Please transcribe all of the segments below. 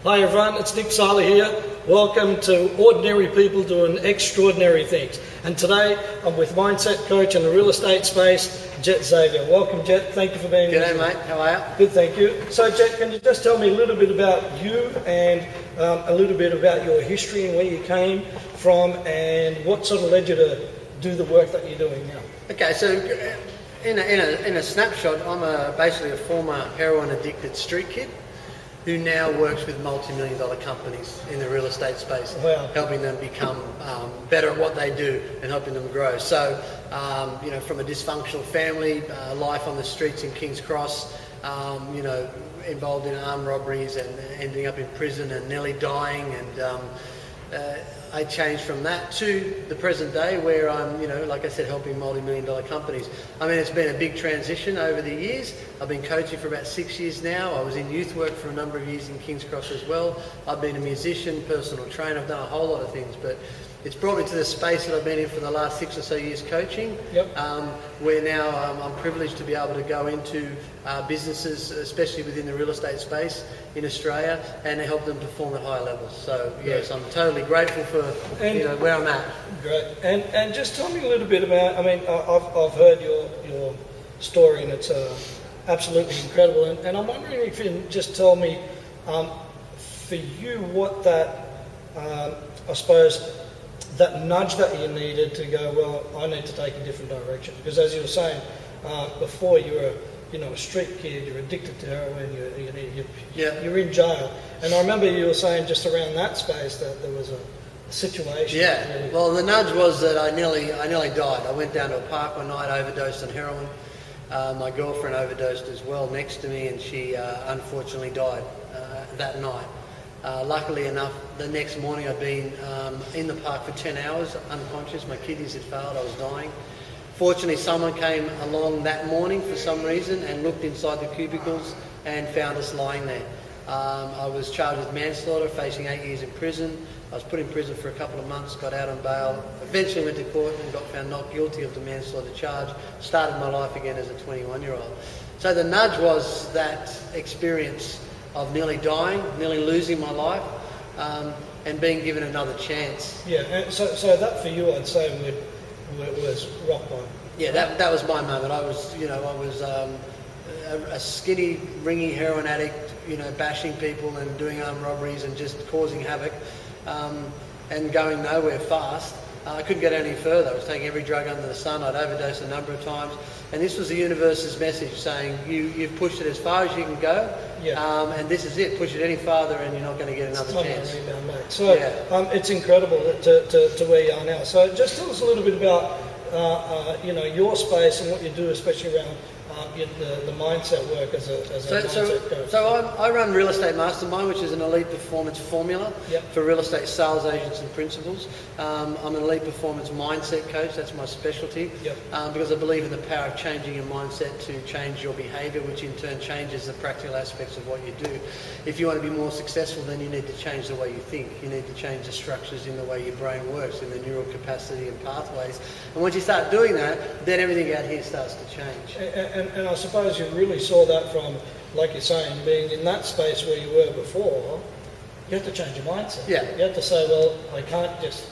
Hi everyone, it's Psaila here. Welcome to Ordinary People Doing Extraordinary Things. And today I'm with Mindset Coach in the real estate space, Xavier. Welcome, Jet. Thank you for being here. G'day, mate. How are you? Good, thank you. So, Jet, can you just tell me a little bit about you and a little bit about your history and where you came from and what sort of led you to do the work that you're doing now? Okay, so in a snapshot, I'm basically a former heroin addicted street kid who now works with multi-million-dollar companies in the real estate space, wow, helping them become better at what they do and helping them grow. So, from a dysfunctional family, life on the streets in King's Cross, involved in armed robberies and ending up in prison and nearly dying, and I changed from that to the present day where I'm, like I said, helping multi-million-dollar companies. I mean, it's been a big transition over the years. I've been coaching for about 6 years now. I was in youth work for a number of years in King's Cross as well. I've been a musician, personal trainer. I've done a whole lot of things, but it's brought me to the space that I've been in for the last 6 or so years coaching, where now I'm privileged to be able to go into businesses, especially within the real estate space in Australia, and help them perform at higher levels. So yes, I'm totally grateful for where I'm at. Great. And just tell me a little bit about, I've heard your story and it's absolutely incredible. And I'm wondering if you can just tell me, for you, what that, I suppose, that nudge that you needed to go, well, I need to take a different direction. Because as you were saying before, you were a street kid, you're addicted to heroin, you're in jail. And I remember you were saying just around that space that there was a situation. Yeah, really. Well, the nudge was that I nearly died. I went down to a park one night, overdosed on heroin. My girlfriend overdosed as well next to me, and she unfortunately died that night. Luckily enough, the next morning I'd been in the park for 10 hours, unconscious. My kidneys had failed, I was dying. Fortunately, someone came along that morning for some reason and looked inside the cubicles and found us lying there. I was charged with manslaughter, facing 8 years in prison. I was put in prison for a couple of months, got out on bail, eventually went to court and got found not guilty of the manslaughter charge, started my life again as a 21-year-old. So the nudge was that experience of nearly dying, nearly losing my life, and being given another chance. Yeah, and so that for you, I'd say, was rock bottom. Yeah, that was my moment. I was a skinny, ringy heroin addict, bashing people and doing armed robberies and just causing havoc, and going nowhere fast. I couldn't get any further. I was taking every drug under the sun. I'd overdosed a number of times. And this was the universe's message saying, you've pushed it as far as you can go, and this is it. Push it any farther and you're not going to get another chance. So it's incredible to where you are now. So just tell us a little bit about your space and what you do, especially around the mindset work as a mindset coach. So I run Real Estate Mastermind, which is an elite performance formula for real estate sales agents and principals. I'm an elite performance mindset coach. That's my specialty, because I believe in the power of changing your mindset to change your behavior, which in turn changes the practical aspects of what you do. If you want to be more successful, then you need to change the way you think. You need to change the structures in the way your brain works, in the neural capacity and pathways. And once you start doing that, then everything out here starts to change. And I suppose you really saw that from, like you're saying, being in that space where you were before. You have to change your mindset. Yeah. You have to say, well, I can't just,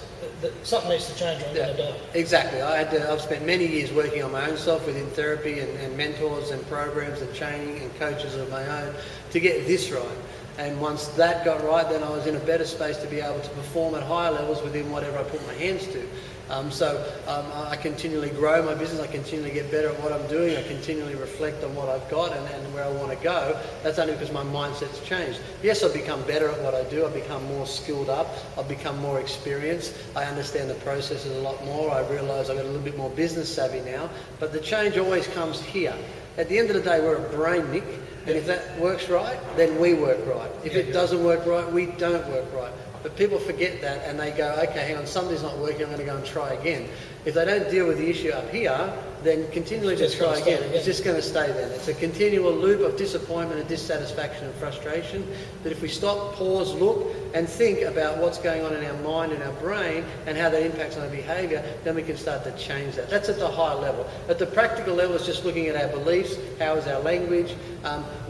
something needs to change or I'm going to die. Exactly. I've spent many years working on my own self within therapy and mentors and programs and training and coaches of my own to get this right. And once that got right, then I was in a better space to be able to perform at higher levels within whatever I put my hands to. I continually grow my business, I continually get better at what I'm doing, I continually reflect on what I've got and where I want to go. That's only because my mindset's changed. Yes, I've become better at what I do, I've become more skilled up, I've become more experienced, I understand the processes a lot more, I realise I've got a little bit more business savvy now, but the change always comes here. At the end of the day, we're a brain, Nick, and if that works right, then we work right. If it doesn't work right, we don't work right. But people forget that and they go, okay, hang on, something's not working, I'm going to go and try again. If they don't deal with the issue up here, then continually to try again. It's just going to stay there. It's a continual loop of disappointment and dissatisfaction and frustration. That if we stop, pause, look, and think about what's going on in our mind and our brain and how that impacts on our behaviour, then we can start to change that. That's at the high level. At the practical level, it's just looking at our beliefs. How is our language?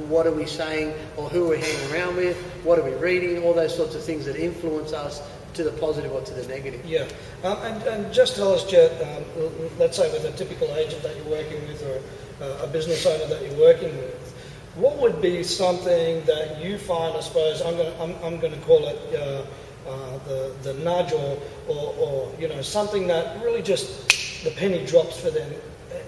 What are we saying, or who are we hanging around with? What are we reading? All those sorts of things that influence us to the positive or to the negative. Yeah, and just tell us, Jet, let's say with a typical agent that you're working with, or a business owner that you're working with, what would be something that you find, I suppose, I'm going to call it the nudge, or you know, something that really just the penny drops for them.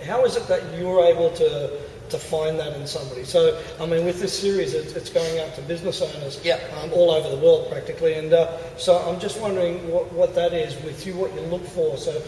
How is it that you're able to find that in somebody? So, I mean, with this series, it's going out to business owners all over the world practically, and so I'm just wondering what that is with you, what you look for. So,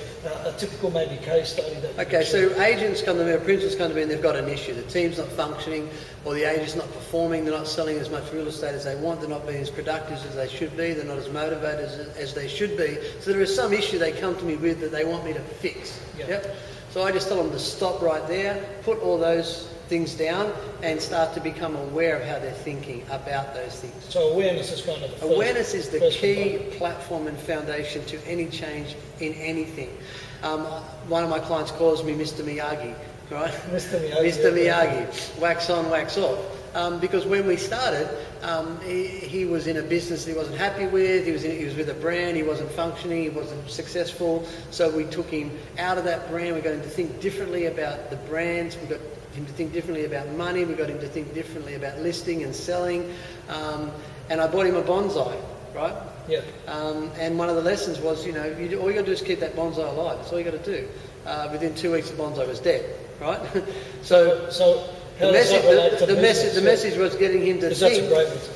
a typical maybe case study that. Okay, so agents come to me, or principals come to me, and they've got an issue. The team's not functioning, or the agent's not performing. They're not selling as much real estate as they want. They're not being as productive as they should be. They're not as motivated as they should be. So there is some issue they come to me with that they want me to fix. Yep. So I just tell them to stop right there, put all those things down, and start to become aware of how they're thinking about those things. So awareness is kind of the first, awareness is the key platform and foundation to any change in anything. One of my clients calls me Mr. Miyagi, right? Mr. Miyagi. Mr. Miyagi, wax on, wax off. Because when we started, he was in a business that he wasn't happy with. He was with a brand. He wasn't functioning. He wasn't successful. So we took him out of that brand. We got him to think differently about the brands. We got him to think differently about money. We got him to think differently about listing and selling. And I bought him a bonsai, right? Yeah. And one of the lessons was, all you got to do is keep that bonsai alive. That's all you got to do. Within 2 weeks, the bonsai was dead, right? So the message was getting him to think.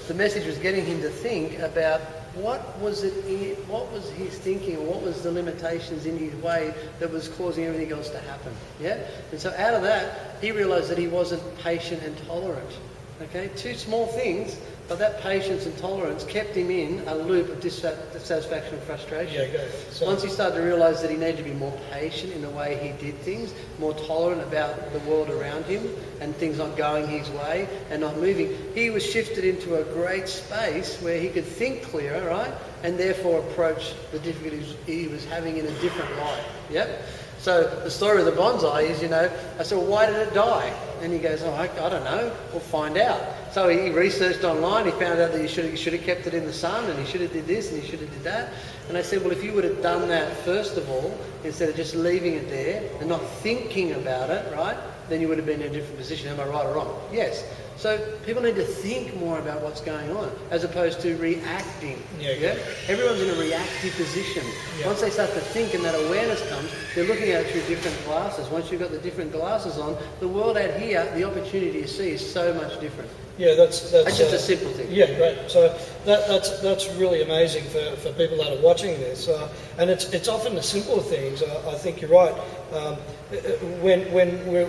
The message was getting him to think about what was his thinking, or what was the limitations in his way that was causing everything else to happen. Yeah, and so out of that, he realised that he wasn't patient and tolerant. Okay, two small things, but that patience and tolerance kept him in a loop of dissatisfaction and frustration. So once he started to realise that he needed to be more patient in the way he did things, more tolerant about the world around him and things not going his way and not moving, he was shifted into a great space where he could think clearer, right? And therefore approach the difficulties he was having in a different light. Yep. So the story of the bonsai is, I said, well, why did it die? And he goes, I don't know. We'll find out. So he researched online. He found out that he should have kept it in the sun, and he should have did this, and he should have did that. And I said, well, if you would have done that first of all, instead of just leaving it there and not thinking about it, right, then you would have been in a different position. Am I right or wrong? Yes. So people need to think more about what's going on as opposed to reacting. Yeah? Everyone's in a reactive position. Yeah. Once they start to think and that awareness comes, they're looking at it through different glasses. Once you've got the different glasses on, the world out here, the opportunity you see is so much different. Yeah, that's just a simple thing. Yeah, great. So that's really amazing for people that are watching this, and it's often the simple things. I think you're right. When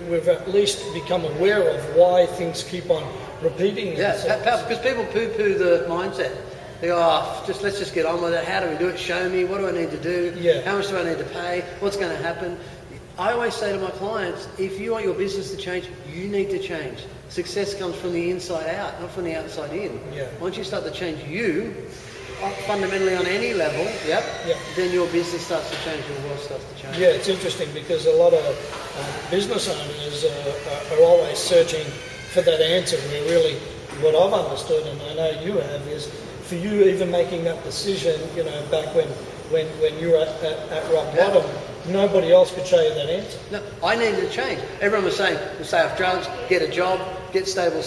we've at least become aware of why things keep on repeating themselves. Yeah, because people poo-poo the mindset. They go, let's just get on with it. How do we do it? Show me. What do I need to do? Yeah. How much do I need to pay? What's going to happen? I always say to my clients, if you want your business to change, you need to change. Success comes from the inside out, not from the outside in. Yeah. Once you start to change you, fundamentally on any level, then your business starts to change, your world starts to change. Yeah, it's interesting because a lot of business owners are always searching for that answer. Where really, what I've understood, and I know you have, is for you even making that decision, back when you were at rock bottom, nobody else could show you that answer. No, I needed to change. Everyone was saying, stay off drugs, get a job, get stable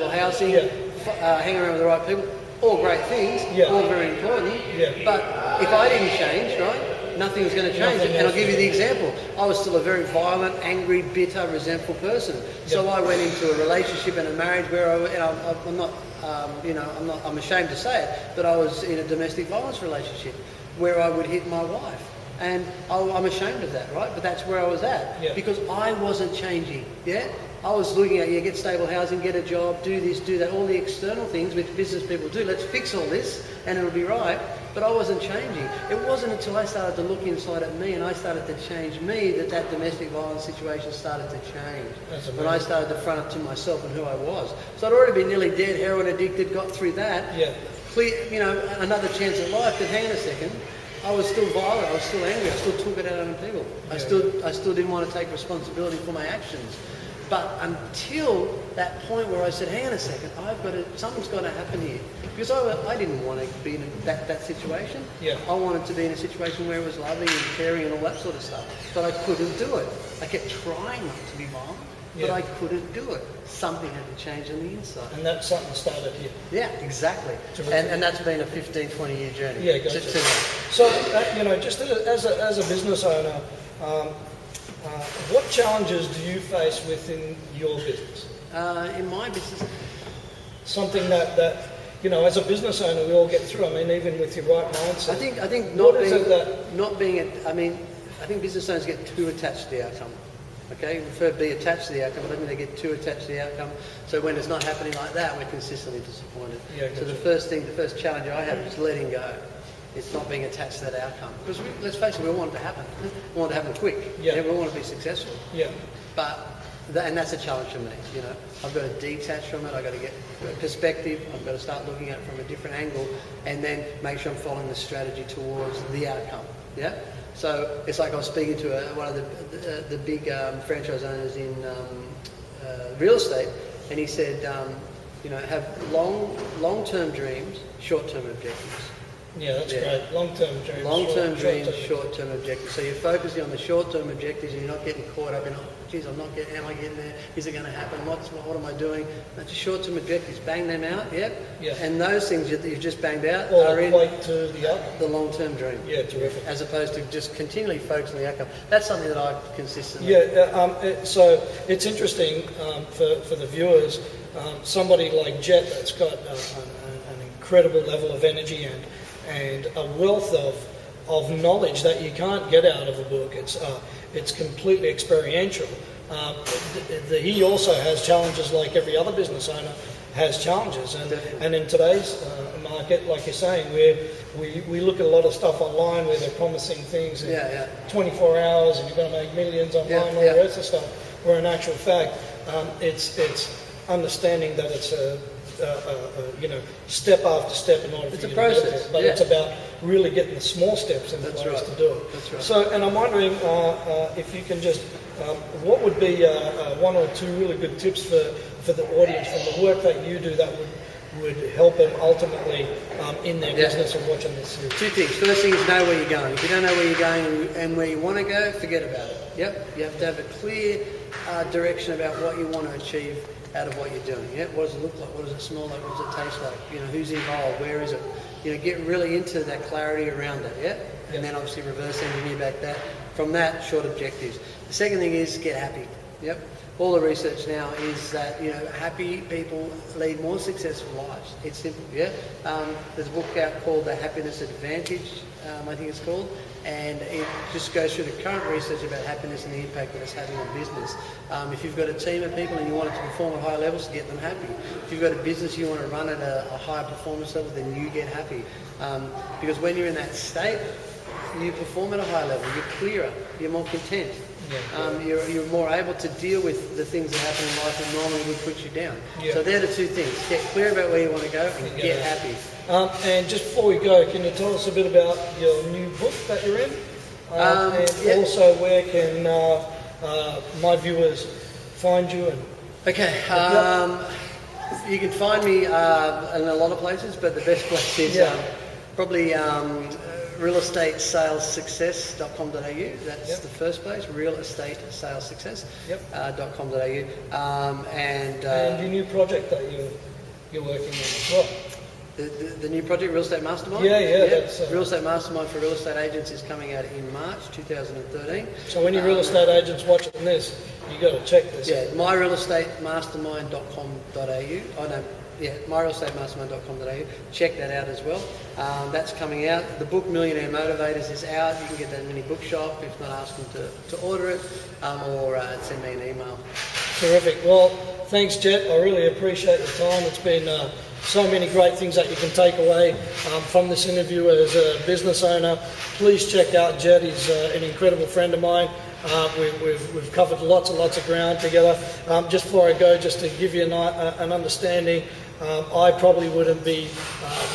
housing, hang around with the right people. All great things, all very important. Yeah. But if I didn't change, right, nothing was going to change. And I'll give you the example. I was still a very violent, angry, bitter, resentful person. So I went into a relationship and a marriage where I'm ashamed to say it, but I was in a domestic violence relationship where I would hit my wife. And I'm ashamed of that, right? But that's where I was at because I wasn't changing. Yeah, I was looking at, get stable housing, get a job, do this, do that, all the external things which business people do. Let's fix all this and it'll be right. But I wasn't changing. It wasn't until I started to look inside at me and I started to change me that domestic violence situation started to change. When I started to front up to myself and who I was. So I'd already been nearly dead, heroin addicted, got through that. Yeah. Another chance at life, but hang on a second. I was still violent, I was still angry, I still took it out on people. I still didn't want to take responsibility for my actions. But until that point where I said, hang on a second, something's got to happen here. Because I didn't want to be in that situation. Yeah. I wanted to be in a situation where it was loving and caring and all that sort of stuff. But I couldn't do it. I kept trying not to be violent, but I couldn't do it. Something had to change on the inside. And that something started here. Yeah, exactly. And that's been a 15, 20-year journey. Yeah, gotcha. So, just as a business owner, what challenges do you face within your business? In my business, something that as a business owner we all get through. I mean, even with your right mindset. I think I think business owners get too attached to the outcome. Okay, we prefer to be attached to the outcome, but I think they get too attached to the outcome. So when it's not happening like that, we're consistently disappointed. Yeah, gotcha. So the first challenge I have is letting go. It's not being attached to that outcome. Because let's face it, we want it to happen. We want it to happen quick. Yeah. We want to be successful. Yeah. And that's a challenge for me. I've got to detach from it. I've got to get perspective. I've got to start looking at it from a different angle, and then make sure I'm following the strategy towards the outcome. Yeah. So it's like I was speaking to one of the big franchise owners in real estate, and he said, have long-term dreams, short-term objectives. Yeah, that's great. Long-term dreams. Long-term dreams, short-term objectives. So you're focusing on the short-term objectives and you're not getting caught up in, am I getting there? Is it going to happen? What am I doing? That's your short-term objectives. Bang them out, yeah? And those things that you've just banged out are in to the long-term dream. Yeah, terrific. As opposed to just continually focusing on the outcome. That's something that I consistently... So it's interesting for the viewers, somebody like Jet that's got an incredible level of energy and a wealth of knowledge that you can't get out of a book. It's completely experiential. He also has challenges like every other business owner has challenges. And in today's market, like you're saying, we look at a lot of stuff online where they're promising things in 24 hours and you're going to make millions online and all the rest of stuff, where in actual fact, it's understanding that it's step after step in order for you to get there. But it's about really getting the small steps in place to do it. That's right. So, and I'm wondering if you can just, what would be one or two really good tips for the audience from the work that you do that would help them ultimately in their business and watching this series? Two things. First thing is know where you're going. If you don't know where you're going and where you want to go, forget about it. Yep. You have to have a clear direction about what you want to achieve out of what you're doing. Yeah? What does it look like? What does it smell like? What does it taste like? Who's involved? Where is it? Get really into that clarity around that. Yeah. And then obviously reverse engineer back that. From that, short objectives. The second thing is get happy. Yep. All the research now is that happy people lead more successful lives. It's simple. Yeah. There's a book out called The Happiness Advantage. I think it's called, and it just goes through the current research about happiness and the impact that it's having on business. If you've got a team of people and you want it to perform at higher levels, get them happy. If you've got a business you want to run at a higher performance level, then you get happy. Because when you're in that state, you perform at a higher level, you're clearer, you're more content. You're more able to deal with the things that happen in life that normally would put you down. So they're the two things. Get clear about where you want to go and get happy. And just before we go, can you tell us a bit about your new book that you're in? Also, where can my viewers find you? Okay. You can find me in a lot of places, but the best place is probably realestatesalessuccess.com.au. That's the first place, realestatesalessuccess.com.au. And your new project that you're working on as well. The new project, Real Estate Mastermind? That's, Real Estate Mastermind for Real Estate Agents is coming out in March 2013. So any real estate agents watching this, you got to check this out. myrealestatemastermind.com.au. myrealestatemastermind.com.au. Check that out as well. That's coming out. The book Millionaire Motivators is out. You can get that in any bookshop. If not, ask them to order it or send me an email. Terrific. Well, thanks, Jet. I really appreciate the time. It's been so many great things that you can take away from this interview as a business owner. Please check out Jet. He's an incredible friend of mine. We've covered lots and lots of ground together. Just before I go, just to give you an understanding, I probably wouldn't be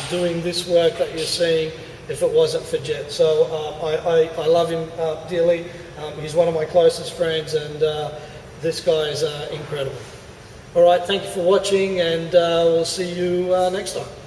doing this work that you're seeing if it wasn't for Jet. So I love him dearly. He's one of my closest friends, and this guy is incredible. All right, thank you for watching, and we'll see you next time.